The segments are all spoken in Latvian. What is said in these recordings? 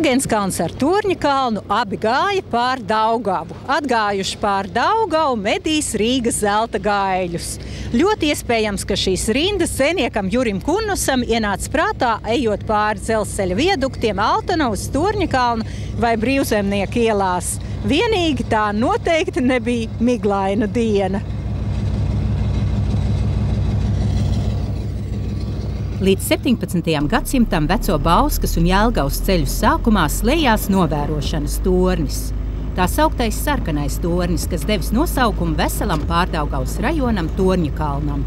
Agenskalns ar Torņakalnu abi gāja pār Daugavu. Atgājuši pār Daugavu medīs Rīgas zelta gaiļus. Ļoti iespējams, ka šīs rindas dzejniekam Jurim Kunnusam ienāca prātā, ejot pāri dzelzceļa vieduktiem Altanavas, Torņakalna vai Brīvzemnieku ielās. Vienīgi tā noteikti nebija miglaina diena. Līdz 17. gadsimtam Veco Bauskas un Jelgavas ceļu sākumā slēdzās novērošanas tornis. Tā sauktais sarkanais tornis, kas devis nosaukumu veselam Pārdaugavas rajonam Torņakalnam.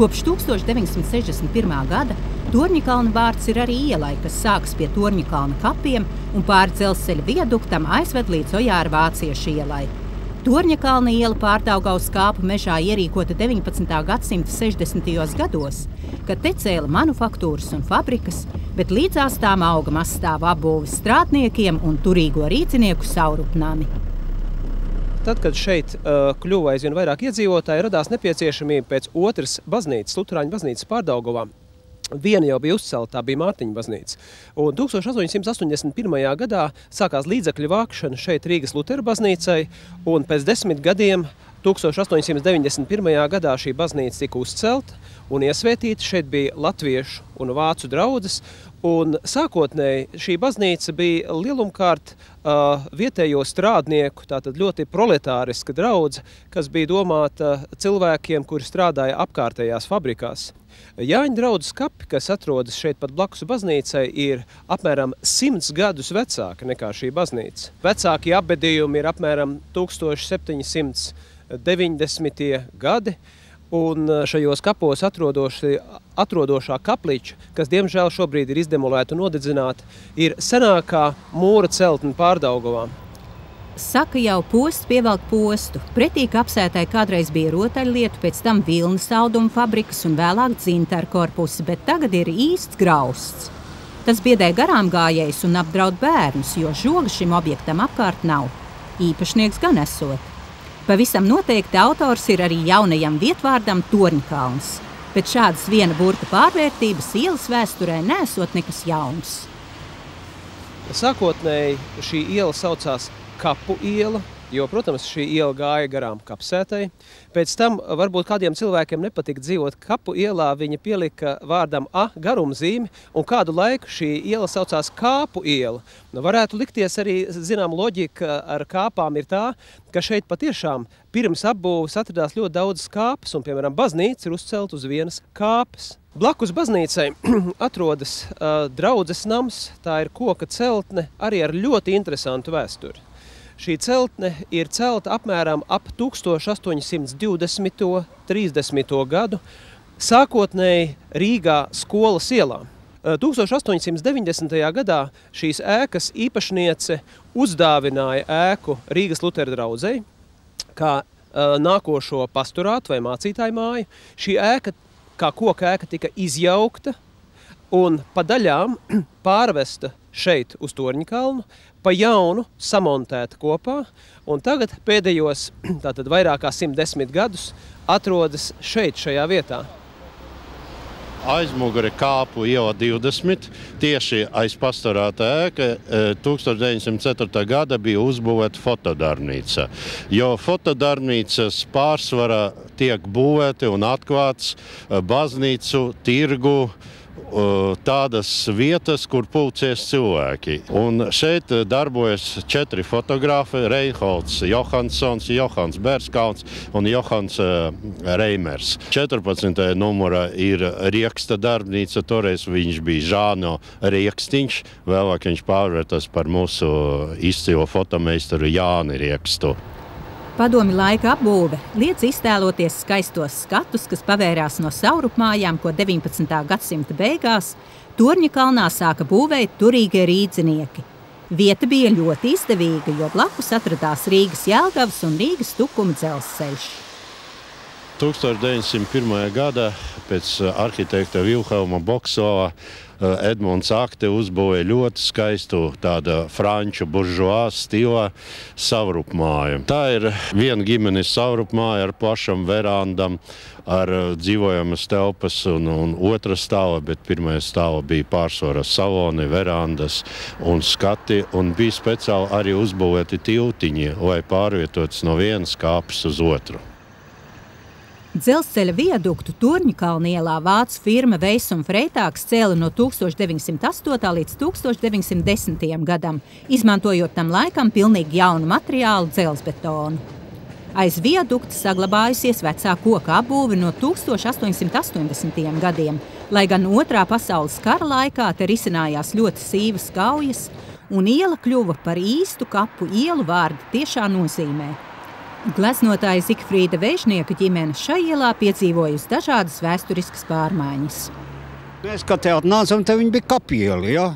Kopš 1961. gada Torņakalna vārds ir arī ielai, kas sākas pie Torņakalna kapiem un pāri dzelzceļa viaduktam aizved līdz Ojāra vāciešu ielai. Torņakalna iela Pārdaugavas kāpu mežā ierīkota 19. gadsimta 60. gados, kad te cēla manufaktūras un fabrikas, bet līdzās tām auga mazstāvu apbūves strādniekiem un turīgo rīcinieku saurupnami. Tad, kad šeit kļuva aizvien vairāk iedzīvotāji, radās nepieciešamība pēc otras baznīcas, Luterāņu baznīcas Pārdaugavā. Viena jau bija uzcelta, tā bija Mārtiņa baznīca. Un 1881. gadā sākās līdzekļu vākšana šeit Rīgas Lutera baznīcai, un pēc 10 gadiem 1891. gadā šī baznīca tika uzcelta un iesvētīta. Šeit bija latviešu un vācu draudzes, un sākotnēji šī baznīca bija lielumkārt vietējo strādnieku, tātad ļoti proletāriska draudze, kas bija domāta cilvēkiem, kuri strādāja apkārtējās fabrikās. Jāņa draudzes kapi, kas atrodas šeit pat blakus baznīcai, ir apmēram 100 gadus vecāka nekā šī baznīca. Vecākie apbedījumi ir apmēram 1790. gadi, un šajos kapos atrodošā kapliča, kas diemžēl šobrīd ir izdemolēta un nodedzināta, ir senākā mūra celtne Pārdaugavā. Saka jau posts pievelk postu. Pretī kapsētai kādreiz bija rotaļlietu, pēc tam vilnas auduma fabrikas un vēlāk dzintaru korpusi, bet tagad ir īsts grausts. Tas biedē garām gājējus un apdraud bērnus, jo žoga šim objektam apkārt nav. Īpašnieks gan esot. Pavisam noteikti autors ir arī jaunajam vietvārdam Torņakalns, bet šādas viena burta pārvērtības ielas vēsturē nesot nekas jauns. Sākotnēji šī iela saucās Kapu iela, jo, protams, šī iela gāja garām kapsētai. Pēc tam varbūt kādiem cilvēkiem nepatika dzīvot Kapu ielā, viņi pielika vārdam A garumzīmi, un kādu laiku šī iela saucās Kāpu iela. Varētu likties arī, zinām, loģika ar kāpām ir tā, ka šeit patiešām pirms apbūves atradās ļoti daudz kāpes, un, piemēram, baznīca ir uzcelta uz vienas kāpes. Blakus baznīcai atrodas draudzes nams, tā ir koka celtne, arī ar ļoti interesantu vēsturi. Šī celtne ir celta apmēram ap 1820. 30. gadu, sākotnēji Rīgā Skolas ielā. 1890. gadā šīs ēkas īpašniece uzdāvināja ēku Rīgas Lutera draudzei, kā nākošo pastorātu vai mācītāju māju. Šī ēka, kā koka ēka, tika izjaukta un pa daļām pārvesta šeit uz Torņakalnu, pa jaunu samontēta kopā, un tagad pēdējos, tātad vairāk kā 110 gadus, atrodas šeit, šajā vietā. Aizmugure Kāpu iela 20, tieši aiz pastorāta ēka 1904. gada bija uzbūvēta fotodarbnīca, jo fotodarbnīcas pārsvarā tiek būvēti un atklāts baznīcu, tirgu, tādas vietas, kur pulcies cilvēki. Un šeit darbojas 4 fotografi – Reinholds Johansons, Johans Bērskalns un Johans Reimers. 14. numura ir Rieksta darbnīca, toreiz viņš bija Žāno Riekstiņš, vēlāk viņš pārvērtas par mūsu izcilo fotomeistaru Jāni Riekstu. Padomi laika apbūve liedz iztēloties skaistos skatus, kas pavērās no saurupmājām, ko 19. gadsimta beigās Torņakalnā sāka būvēt turīgie rīdzinieki. Vieta bija ļoti izdevīga, jo blakus atradās Rīgas Jelgavas un Rīgas Tukuma dzelzceļš. 1901. Gada pēc arhitekta Vilhelma Boksova Edmunds Akte uzbūvēja ļoti skaistu tāda franču buržuā stila savrupmāju. Tā ir viena ģimenes savrupmāja ar plašam verandam, ar dzīvojamas telpas un otra stāva, bet pirmajā stāva bija pārsvarā saloni, verandas un skati, un bija speciāli arī uzbūvēti tiltiņi, lai pārvietotas no vienas kāpes uz otru. Dzelzceļa viaduktu Turņkalna ielā vācu firma Weiss un Freytāgs cēla no 1908. līdz 1910. gadam, izmantojot tam laikam pilnīgi jaunu materiālu dzelzbetonu. Aiz viadukta saglabājusies vecā koka apbūve no 1880. gadiem, lai gan Otrā pasaules kara laikā te risinājās ļoti sīvas kaujas, un iela kļuva par īstu kapu ielu vārda tiešā nozīmē. Gleznotāja Zigfrīda Vēžnieka ģimene šai ielā piedzīvojusi dažādas vēsturiskas pārmaiņas. Mēs, kad te atnācam, te viņi bija kapieli, ja?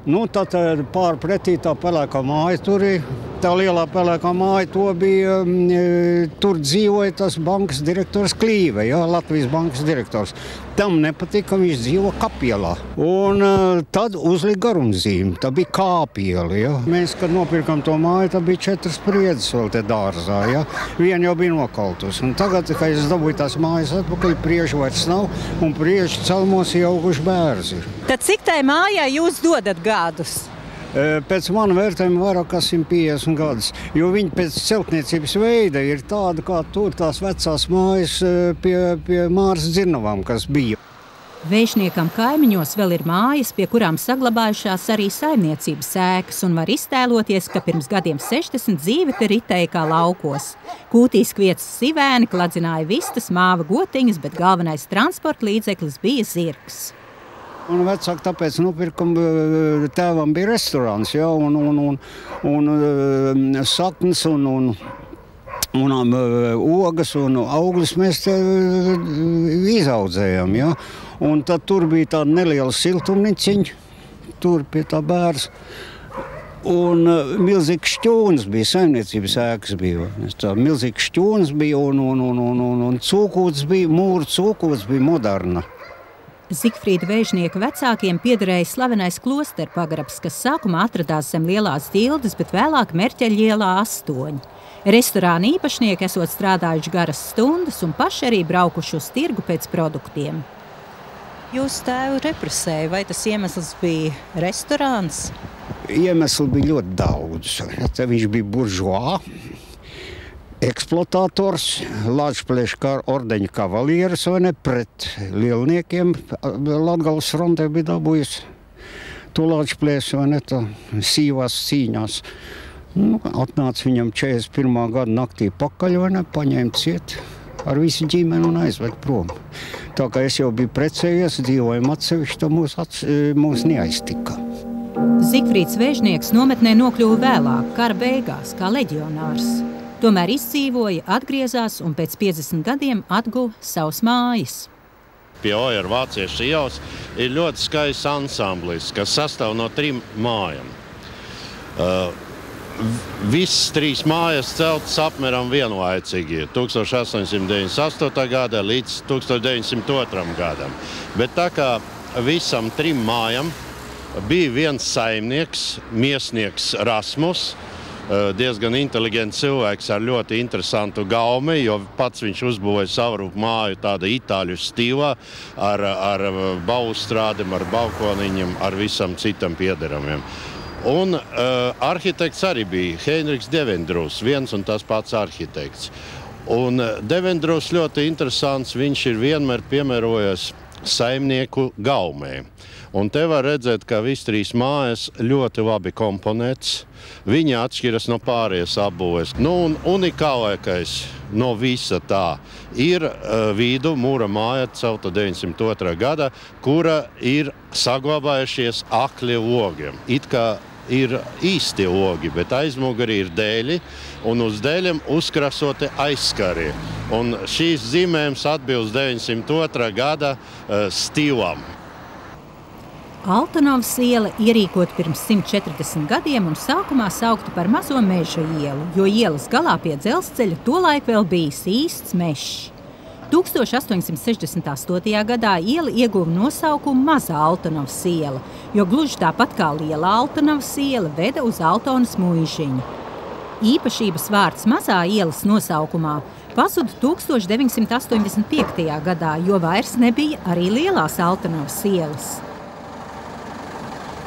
Nu, tad pārpretī tā pelēkā māja tur ir. Tā lielā pelēkā māja, to bija, tur dzīvoja tas bankas direktors Klīve, ja? Latvijas bankas direktors. Tam nepatika, ka viņš dzīvo kapielā. Un tad uzlika garumzīmi, tā bija kāpieli, ja? Mēs, kad nopirkam to māju, tā bija 4 spriedzes vēl te dārzā, ja? Viena jau bija nokaltus. Un tagad, kad es dabūju tās mājas atpakaļ, priežu vairs nav, un priežu celmos ieauguši bērzi. Tad cik tai mājai jūs dodat gadus? Pēc manu vērtējumu vairāk kā 150 gadus, jo viņi pēc celtniecības veida ir tāda, kā tur tās vecās mājas pie Māras Dzirnavām, kas bija. Vēžniekam kaimiņos vēl ir mājas, pie kurām saglabājušās arī saimniecības ēkas, un var iztēloties, ka pirms gadiem 60 dzīve te ritēja kā laukos. Kūtīs kviecas sivēni, kladzināja vistas, māva gotiņas, bet galvenais transporta līdzeklis bija zirgs. Un vecāk tāpēc nopirkam, tēvam bija restorāns, ja, un saknes, un ogas un augļus mēs te izaudzējam, ja. Un tad tur bija tāda neliela siltumniciņa, tur pie tā bērs. Un milzīgs šķūns bija, saimniecības ēkas bija. Tā milzīgs šķūns bija un cūkūts bija, mūra cūkūts bija moderna. Zigfrīda Vēžnieka vecākiem piederēja slavenais klosteru pagrabs, kas sākumā atradās zem Lielās Ģildes, bet vēlāk Merķeļa ielā 8. Restorāna īpašnieki esot strādājuši garas stundas un paši arī braukuši uz tirgu pēc produktiem. Jūs tēvu represēja, vai tas iemesls bija restorāns? Iemesli bija ļoti daudz. Viņš bija buržuā, eksploatators, Lāčplēša ordeņa kavalieris, vai ne, pret lielniekiem. Latgales frontē bija dabūjusi to Lāčplēšu, vai ne, tā sīvās cīņās. Nu, atnāca viņam 41. gada naktī pakaļ, vai ne, paņēma ciet ar visu ģimeni un aizved prom. Tā kā es jau biju precējies, dzīvojam atsevišķi, tā mūs neaiztika. Zigfrīds Vēžnieks nometnē nokļuva vēlāk, kara beigās, kā leģionārs. Tomēr izdzīvoja, atgriezās un pēc 50 gadiem atguva savas mājas. Pie Ojaru vāciešu ielas ir ļoti skaists ansamblis, kas sastāv no 3 mājām. Visas 3 mājas celtas apmēram vienlaicīgi 1898. gada līdz 1902. gadam. Bet tā kā visam 3 mājām bija viens saimnieks, miesnieks Rasmus, diezgan inteliģents cilvēks ar ļoti interesantu gaumi, jo pats viņš uzbūvēja savrupu māju tāda itāļu stilā ar balustrādēm, ar balkoniņiem, ar visam citam piederamiem. Un arhitekts arī bija Heinrichs Devendrūs, viens un tas pats arhitekts. Un Devendrūs ļoti interesants, viņš ir vienmēr piemērojies saimnieku gaumē. Un te var redzēt, ka visi 3 mājas ļoti labi komponēts. Viņi atšķiras no pārējās apbūves. Nu, un unikālākais no visa tā ir Vīdu mūra māja celta 902. gada, kura ir saglabājušies akli logi. It kā ir īsti logi, bet aizmugurī ir dēļi, un uz dēļiem uzkrasoti aizskari. Un šīs zīmējums atbilst 902. gada stilam. Altanovas iela ierīkota pirms 140 gadiem un sākumā saukta par Mazo meža ielu, jo ielas galā pie dzelzceļa tolaik vēl bijis īsts mežs. 1868. gadā iela ieguva nosaukumu Mazā Altonavas iela, jo gluži tāpat kā Lielā Altonavas iela veda uz Altonas muižiņu. Īpašības vārds Mazā ielas nosaukumā pazuda 1985. gadā, jo vairs nebija arī Lielās Altonavas ielas.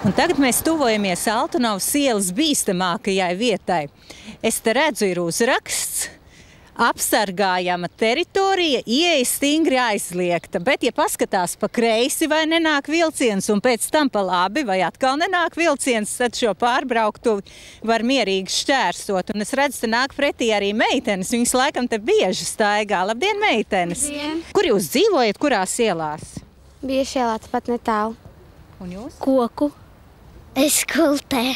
Un tagad mēs tuvojamies Altonavas ielas bīstamākajai vietai. Es te redzu, ir uzraksts: apsargājama teritorija, ieeja stingri aizliegta, bet, ja paskatās pa kreisi, vai nenāk vilciens, un pēc tam pa labi, vai atkal nenāk vilciens, tad šo pārbrauktuvi var mierīgi šķērsot. Un es redzu, te nāk pretī arī meitenes, viņas laikam te bieži staigā. Labdien, meitenes! Labdien. Kur jūs dzīvojat, kurās ielās? Bieži ielā, pat netālu. Un jūs? Koku. Es kultē.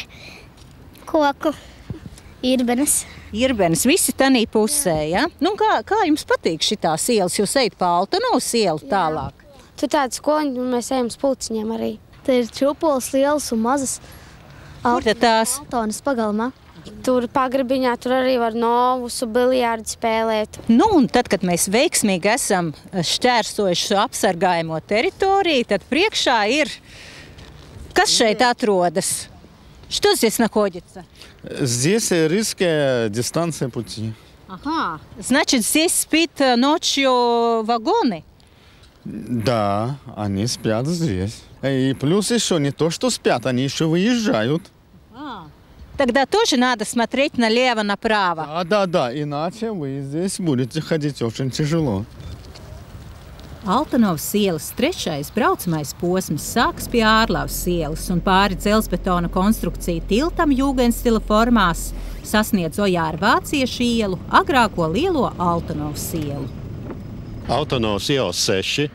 Koku. Irbenes. Irbenes, visi tanī pusē, ja? Nu, kā jums patīk šitās ielas? Jūs ejat pa Altonavas ielu tālāk? Tur tāda skoliņa, un mēs ejam uz pulciņiem arī. Te ir čupols lielas un mazas. Kur te tās? Altonas pagalmā. Tur pagribiņā tur arī var novusu biljārdu spēlēt. Nu, un tad, kad mēs veiksmīgi esam šķērsojuši šo apsargājamo teritoriju, tad priekšā ir... Kas šeit atrodas? Что здесь находится? Здесь резкая дистанция пути. Ага. Значит, здесь спит ночью вагоны? Да, они спят здесь. И плюс еще не то, что спят, они еще выезжают. Тогда тоже надо смотреть налево-направо. Да, иначе вы здесь будете ходить очень тяжело. Altonavas ielas trešais braucamais posms sākas pie Ārlavas ielas un pāri dzelzbetona konstrukciju tiltam jūgenstila formās sasniedz Ojāra Vāciešu ielu, agrāko lielo Altonavas ielu. Altonavas ielas 6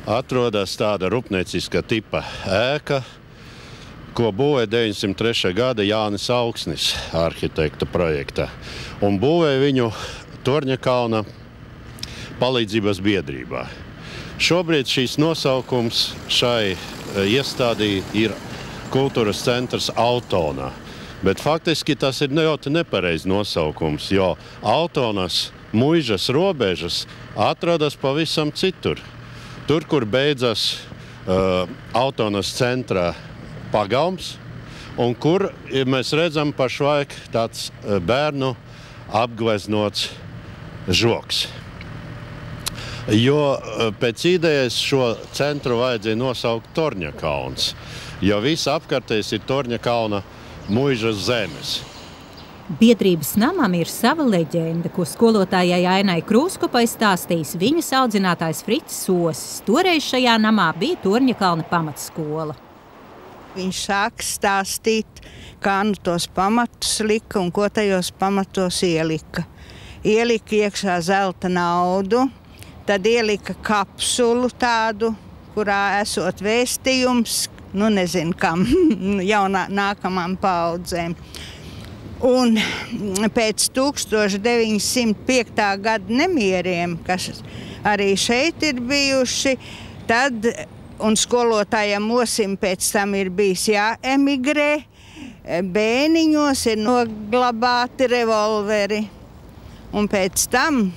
atrodas tāda rūpnieciska tipa ēka, ko būvēja 903. gada Jānis Auksnis arhitekta projektā. Un būvēja viņu Torņakalna palīdzības biedrībā. Šobrīd šīs nosaukums šai iestādī ir kultūras centrs Altona, bet faktiski tas ir ļoti nepareizs nosaukums, jo Altonas muižas robežas atrodas pavisam citur. Tur, kur beidzas Altonas centra pagalms, un kur mēs redzam pašlaik tāds bērnu apgleznots žoks. Jo pēc idejas šo centru vajadzēja nosaukt Torņakalns, jo viss apkārtējs ir Torņakalna muižas zemes. Biedrības namam ir sava leģenda, ko skolotājai Ainai Krūskopai stāstījis viņas audzinātājs Fricis Osis. Toreiz šajā namā bija Torņakalna pamatskola. Viņš sāk stāstīt, kā nu tos pamatus lika un ko tajos pamatos ielika. Ielika iekšā zelta naudu, tad ielika kapsulu tādu, kurā esot vēstījums, nu nezinu kam, nākamām paudzēm. Un pēc 1905. gada nemieriem, kas arī šeit ir bijuši, tad, un skolotājiem Osim pēc tam ir bijis jāemigrē, bēniņos ir noglabāti revolveri. Un pēc tam,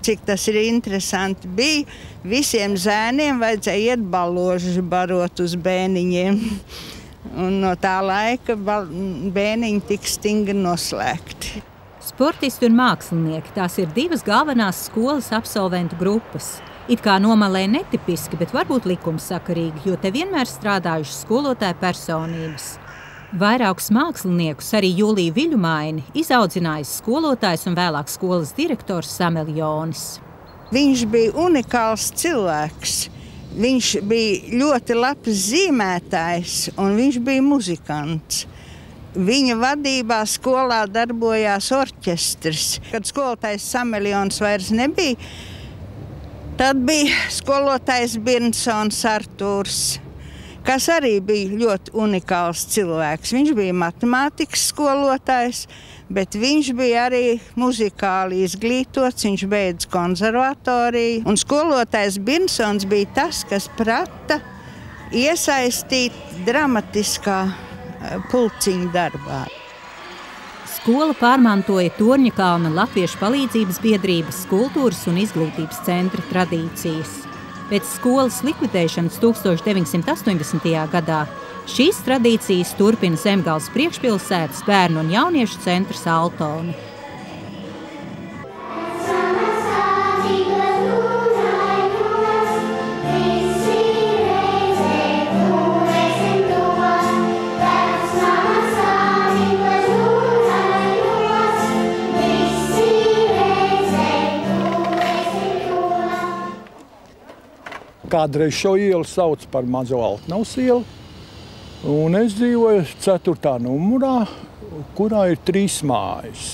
cik tas ir interesanti, bija visiem zēniem vajadzēja iet balložu barot uz bēniņiem. Un no tā laika bēniņi tika stingri noslēgti. Sportisti un mākslinieki – tās ir divas galvenās skolas absolventu grupas. It kā nomalē netipiski, bet varbūt likumsakarīgi, jo te vienmēr strādājuši skolotāju personības. Vairākus māksliniekus, arī Juliju Viļumaini, izaudzinājis skolotājs un vēlāk skolas direktors Sameljonis. Viņš bija unikāls cilvēks. Viņš bija ļoti labs zīmētājs un viņš bija muzikants. Viņa vadībā skolā darbojās orķestris. Kad skolotājs Sameljons vairs nebija, tad bija skolotājs Birnsons Artūrs, kas arī bija ļoti unikāls cilvēks. Viņš bija matemātikas skolotājs, bet viņš bija arī muzikāli izglītots, viņš beidz konservatoriju. Un skolotājs Birnsons bija tas, kas prata iesaistīt dramatiskā pulciņa darbā. Skola pārmantoja Torņakalna Latviešu palīdzības biedrības kultūras un izglītības centra tradīcijas. Pēc skolas likvidēšanas 1980. gadā šīs tradīcijas turpina Zemgales priekšpilsētas bērnu un jauniešu centrs Altona. Kādreiz šo ielu sauc par Mazo Altnavas ielu, un es dzīvoju 4. numurā, kurā ir 3 mājas.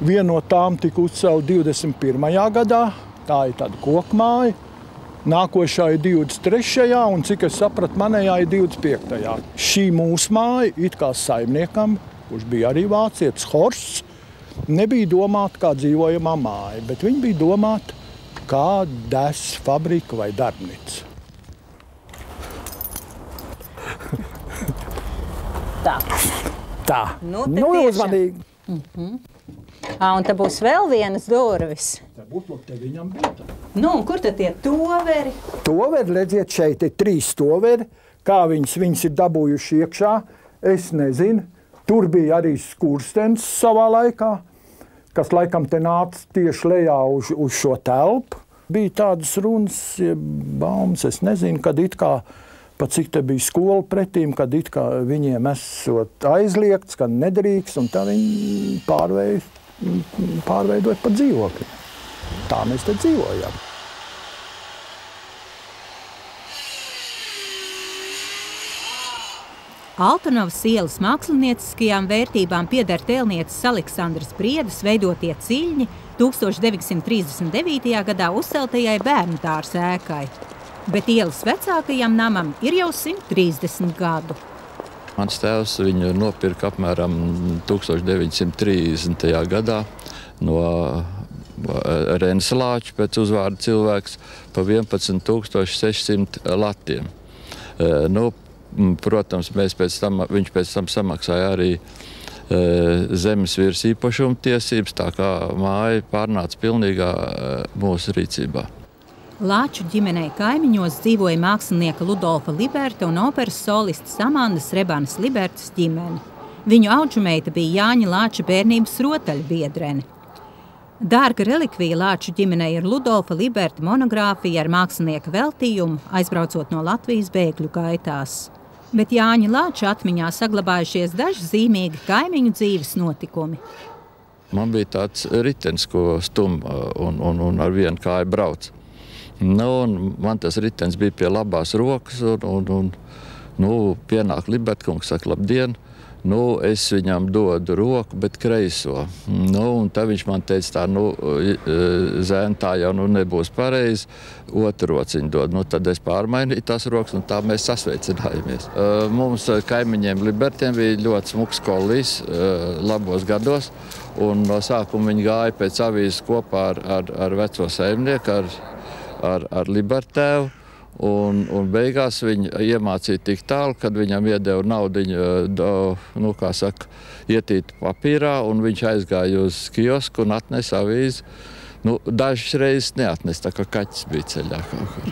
Viena no tām tika uzcelta 21. gadā, tā ir tāda kokmāja, nākošā ir 23. un, cik es sapratu, manējā ir 25. Šī mūsu māja, it kā saimniekam, kurš bija arī vācietis Horsts, nebija domāta kā dzīvojamā māja, bet viņa bija domāta kā des fabrika vai darbnīca. Tā. Nu uzmanīgi. Un te būs vēl vienas durvis. Te būtu, te viņam bija tā. Nu, un kur tad tie toveri? Toveri, redziet, šeit ir 3 toveri. Kā viņas ir dabūjuši iekšā, es nezinu. Tur bija arī skurstenis savā laikā, kas laikam te nāca tieši lejā uz šo telpu. Bija tādas runas, baumas, es nezinu, kad it kā, pat cik te bija skola pretīm, kad it kā viņiem esot aizliegts, kad nedrīkst, un tā viņi pārveidoja par dzīvokli. Tā mēs te dzīvojam. Altonavas ielas mākslinieciskajām vērtībām pieder tēlnieces Aleksandras Briedas veidotie ciļņi 1939. gadā uzceltajai bērnu dārza ēkai. Bet ielas vecākajam namam ir jau 130 gadu. Mans tēvs viņu nopirka apmēram 1930. gadā no Renselāča pēc uzvārda cilvēks pa 11 600 latiem. Protams, viņš pēc tam samaksāja arī zemes virs īpašuma tiesības, tā kā māja pārnāca pilnīgā mūsu rīcībā. Lāču ģimenei kaimiņos dzīvoja mākslinieka Ludolfa Liberta un operas solistas Amandas Rebanas Libertas ģimene. Viņu audžumeita bija Jāņa Lāča bērnības rotaļbiedrene. Dārga relikvija Lāču ģimenei ir Ludolfa Liberta monogrāfija ar mākslinieka veltījumu, aizbraucot no Latvijas bēgļu gaitās. Bet Jāņa Lāča atmiņā saglabājušies daži zīmīgi kaimiņu dzīves notikumi. Man bija tāds ritenis, ko stum un ar vienu kāju brauc. Man tas ritenis bija pie labās rokas un pienāk Libertkungs, saka, labdien. Es viņam dodu roku, bet kreiso. Un tad viņš man teica tā, zēn, tā jau nebūs pareizi, otru rociņu dod. Tad es pārmainīju tās rokas un tā mēs sasveicinājāmies. Mums kaimiņiem Libertiem bija ļoti smuks kollijs labos gados, un no sākuma viņi gāja pēc avīzes kopā ar veco saimnieku, ar Libertēvu. Un beigās viņu iemācīja tik tālu, kad viņam iedeva naudiņu, ietīt papīrā, un viņš aizgāja uz kiosku un atnesa avīzi. Dažas reizes neatnesa, tā kā kaķis bija ceļā kaut kur.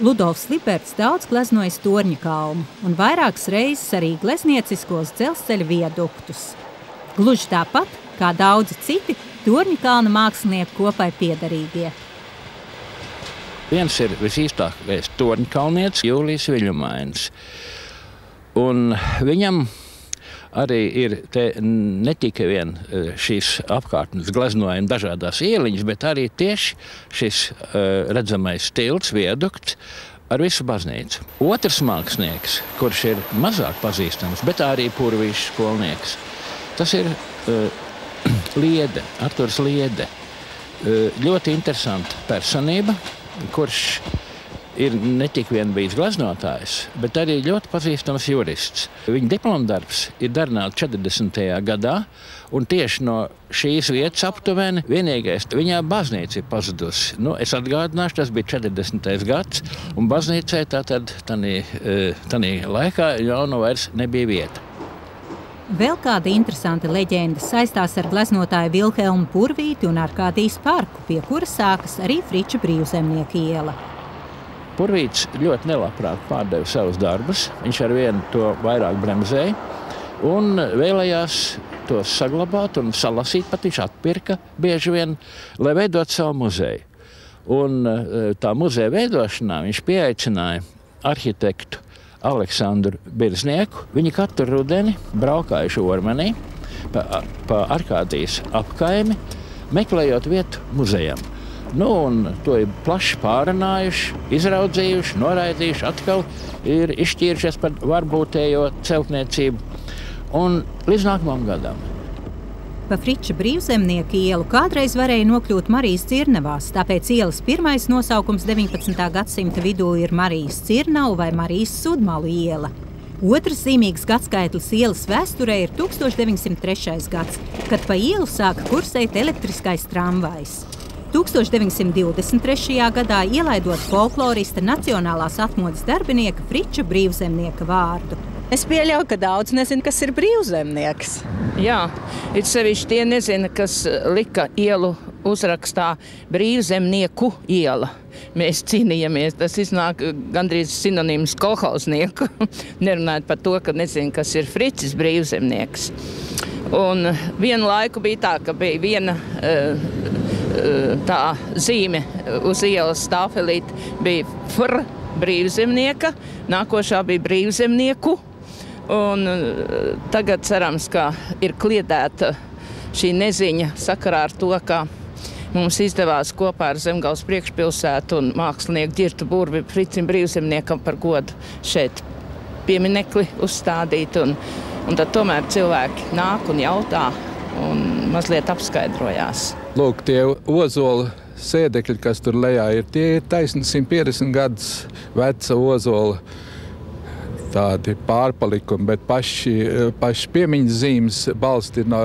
Ludolfs Liberts daudz gleznojis Torņakalnu un vairākas reizes arī gleznieciskos dzelzceļa viaduktus. Gluži tāpat, kā daudzi citi Torņakalna mākslinieku kopai piederīgie. Viens ir visīstākais torņkalnietis Jūlijs Viļņumainis. Un viņam arī ir ne tikai vien šīs apkārtnes gleznojumi dažādās ieliņas, bet arī tieši šis redzamais tilts, viadukts ar visu baznīcu. Otrs mākslinieks, kurš ir mazāk pazīstams, bet arī purvīšs skolnieks, tas ir Liede, Arturs Liede. Ļoti interesanta personība, kurš ir ne tik vien bijis gleznotājs, bet arī ļoti pazīstams jurists. Viņa diplomdarbs ir darināts 40. gadā, un tieši no šīs vietas aptuveni vienīgais viņā baznīca ir pazudusi. Es atgādināšu, tas bija 40. gads, un baznīcai tātad tanī laikā jau vairs nebija vieta. Vēl kāda interesanta leģenda saistās ar gleznotāju Vilhelmu Purvīti un Arkādijas parku, pie kura sākas arī Friča Brīvzemnieka iela. Purvīts ļoti nelabprāt pārdeva savus darbus, viņš ar vienu to vairāk bremzēja un vēlējās tos saglabāt un salasīt, pat viņš atpirka bieži vien, lai veidot savu muzeju. Un tā muzeja veidošanā viņš pieaicināja arhitektu Aleksandru Birznieku. Viņi katru rudeni braukājuši Ormanī pa Arkādijas apkaimi, meklējot vietu muzejam. Un to ir plaši pārunājuši, izraudzījuši, noraidījuši, atkal ir izšķīrušies par varbūtējo celtniecību. Un līdz nākamam gadam. Pa Friča Brīvzemnieka ielu kādreiz varēja nokļūt Marijas Cirnavās, tāpēc ielas pirmais nosaukums 19. gadsimta vidū ir Marijas Cirnavu vai Marijas Sudmalu iela. Otrs zīmīgs gadskaitlis ielas vēsturē ir 1903. gads, kad pa ielu sāka kursēt elektriskais tramvajs. 1923. gadā ielaidot folklorista nacionālās atmodas darbinieka Friča Brīvzemnieka vārdu. Es pieļauju, ka daudz nezina, kas ir brīvzemnieks. Jā, it sevišķi tie nezina, kas lika ielu uzrakstā Brīvzemnieku iela. Mēs cīnījāmies, tas iznāk gandrīz sinonīms kolhauznieku, nerunājot par to, ka nezina, kas ir Fricis Brīvzemnieks. Un vienu laiku bija tā, ka bija viena tā zīme uz ielas stāfelīt, bija Fr Brīvzemnieka, nākošā bija Brīvzemnieku. Un tagad cerams, ka ir kliedēta šī neziņa sakarā ar to, ka mums izdevās kopā ar Zemgales priekšpilsētu un mākslinieku Ģirtu Burvi Fricim Brīvzemniekam par godu šeit pieminekli uzstādīt. Un tad tomēr cilvēki nāk un jautā un mazliet apskaidrojās. Lūk, tie ozolu sēdekļi, kas tur lejā ir, tie ir taisni 150 gadus veca ozola tādi pārpalikumi, bet paši piemiņas zīmes balsti ir no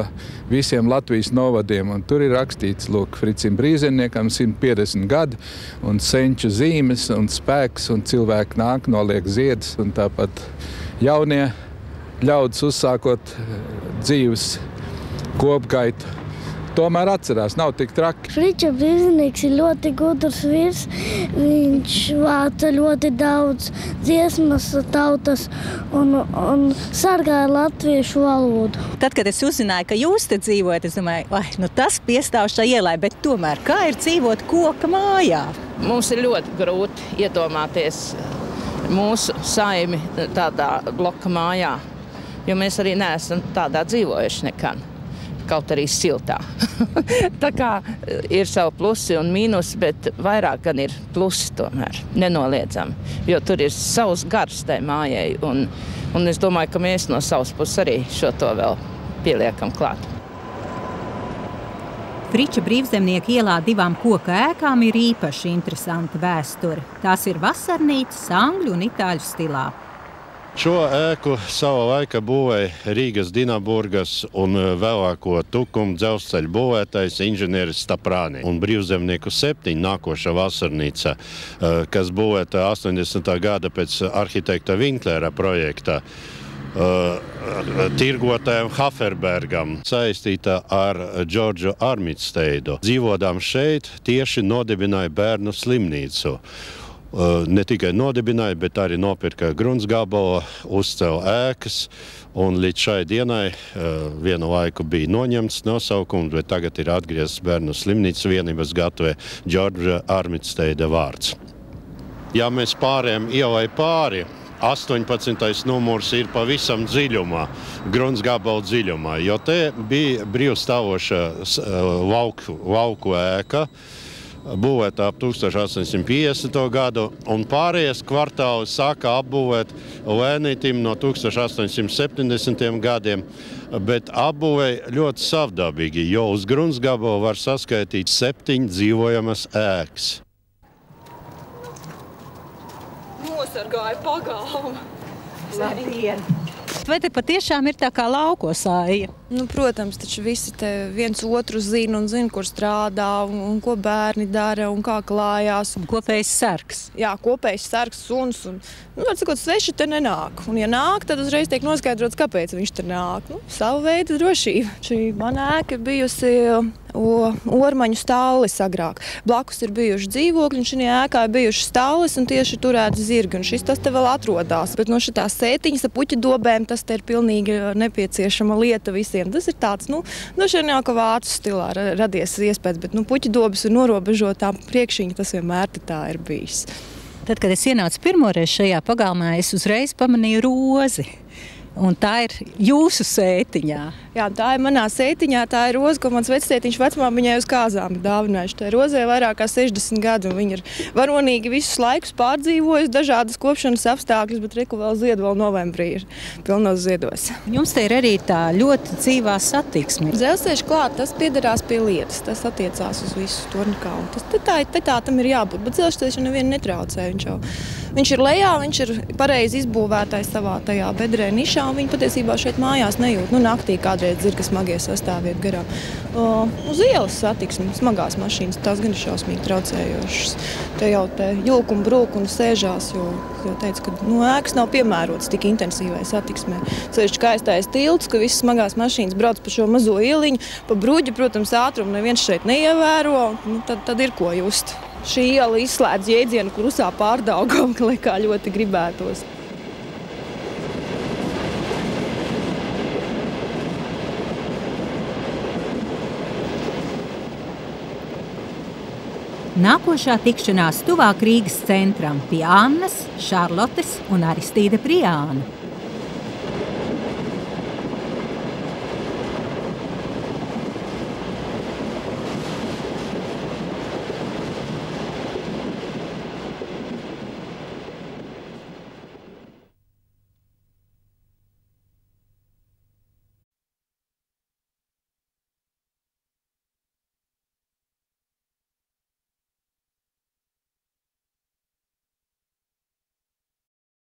visiem Latvijas novadiem. Un tur ir rakstīts, lūk, Fricim Brīvzemniekam 150 gadi, un senču zīmes, un spēks, un cilvēki nāk, noliek ziedus, un tāpat jaunie ļaudis uzsākot dzīves kopgaitu. Tomēr atcerās, nav tik traki. Friča Brīvzemnieks ir ļoti gudrs vīrs. Viņš vāca ļoti daudz dziesmas tautas un sargāja latviešu valodu. Tad, kad es uzzināju, ka jūs te dzīvojat, es domāju, tas piestāv šai ielai, bet tomēr kā ir dzīvot koka mājā? Mums ir ļoti grūti iedomāties mūsu saimi tādā bloka mājā, jo mēs arī neesam tādā dzīvojuši nekad. Kaut arī siltā. Tā kā ir savu plusi un mīnusi, bet vairāk gan ir plusi tomēr, nenoliedzami. Jo tur ir savs gars tai mājai, un es domāju, ka mēs no savas puses arī šo to vēl pieliekam klāt. Friča Brīvzemnieka ielā divām koka ēkām ir īpaši interesanta vēsture. Tās ir vasarnīcas angļu un itāļu stilā. Šo ēku savā laikā būvēja Rīgas Dinaburgas un vēlāko Tukuma dzelzceļa būvētais inženieris Staprāni. Un Brīvzemnieku 7 nākoša vasarnīca, kas būvēta 80. gada pēc arhitekta Vinklera projekta, tirgotājiem Haferbergam, saistīta ar Džordžu Armitsteidu. Dzīvodām šeit tieši nodibināja bērnu slimnīcu. Ne tikai nodibināja, bet arī nopirka gruntsgabalu, uzcēla ēkas, un līdz šai dienai vienu laiku bija noņemts nosaukums, bet tagad ir atgriezts bērnu slimnīcas vienības gatavē Džordža Armitsteida vārds. Ja mēs pārējām ielai pāri, 18. numurs ir pavisam dziļumā, gruntsgabalu dziļumā, jo te bija brīvstāvoša lauku ēka, būvēta ap 1850. gadu, un pārējais kvartāli sāka apbūvēt lēnītim no 1870. gadiem, bet apbūvēja ļoti savdabīgi, jo uz gruntsgabalu var saskaitīt 7 dzīvojamas ēkas. Nosargāja pagalmu. Vai te patiešām ir tā kā laukos sāja? Nu, protams, taču visi te viens otru zina un zina, kur strādā un ko bērni dara un kā klājās. Un kopējs sargs. Jā, kopējs sargs, suns. Un, var sakot, sveši te nenāk. Un ja nāk, tad uzreiz tiek noskaidrots, kāpēc viņš te nāk. Savu veidu drošība. Šī mana ēka ir bijusi ormaņu stālis agrāk. Blakus ir bijuši dzīvokļi, un šajā ēkā ir bijuši stālis un tieši turēti zirgi. Un tas te vēl atrodās. Bet no šitās sētiņas ar puķu dobēm tas te ir pilnīgi nepieciešama lieta visiem. Tas ir tāds, šeit jau kā vācu stilā radies iespējas, bet puķu dobas ir norobežotām priekšiņa, tas vienmēr tā ir bijis. Tad, kad es ienācu pirmoreiz šajā pagalmā, es uzreiz pamanīju rozi. Un tā ir jūsu sētiņā. Jā, tā ir manā sētiņā. Tā ir roze, ko mans vectētiņš vecmāmiņai uz kāzām ir dāvinājuši. Tā rozē vairāk kā 60 gadi, un viņa ir varonīgi visus laikus pārdzīvojusi, dažādas kopšanas apstākļus, bet reku vēl zied vēl novembrī ir pilnos ziedos. Jums te ir arī tā ļoti dzīvā satiksme. Dzelzceļš klāt, tas piederās pie lietas, tas attiecās uz visu Torņkalnu. Tā tam ir jābūt, bet dzelzceļš nevienu netraucē. Viņš ir lejā, viņš ir pareizi izbūvētais savā tajā bedrē nišā, un viņi patiesībā šeit mājās nejūt. Naktī kādreiz dzirga smagie sastāviet garām. Uz ielas satiksmi, smagās mašīnas, tās gan ir šausmīgi traucējošas. Te jau jūk un brūk un sēžās, jo teica, ka ēkas nav piemērotas tik intensīvai satiksmē. Ceļš kaistais tilts, ka visas smagās mašīnas brauc pa šo mazo ieliņu, pa bruģi, protams, ātrumu neviens šeit neievēro, tad ir ko just. Šī iela izslēdz jēdzienu klusā Pārdaugava, kā ļoti gribētos. Nākošā tikšanās tuvāk Rīgas centram pie Annas, Šarlotes un Aristīda Prijāna.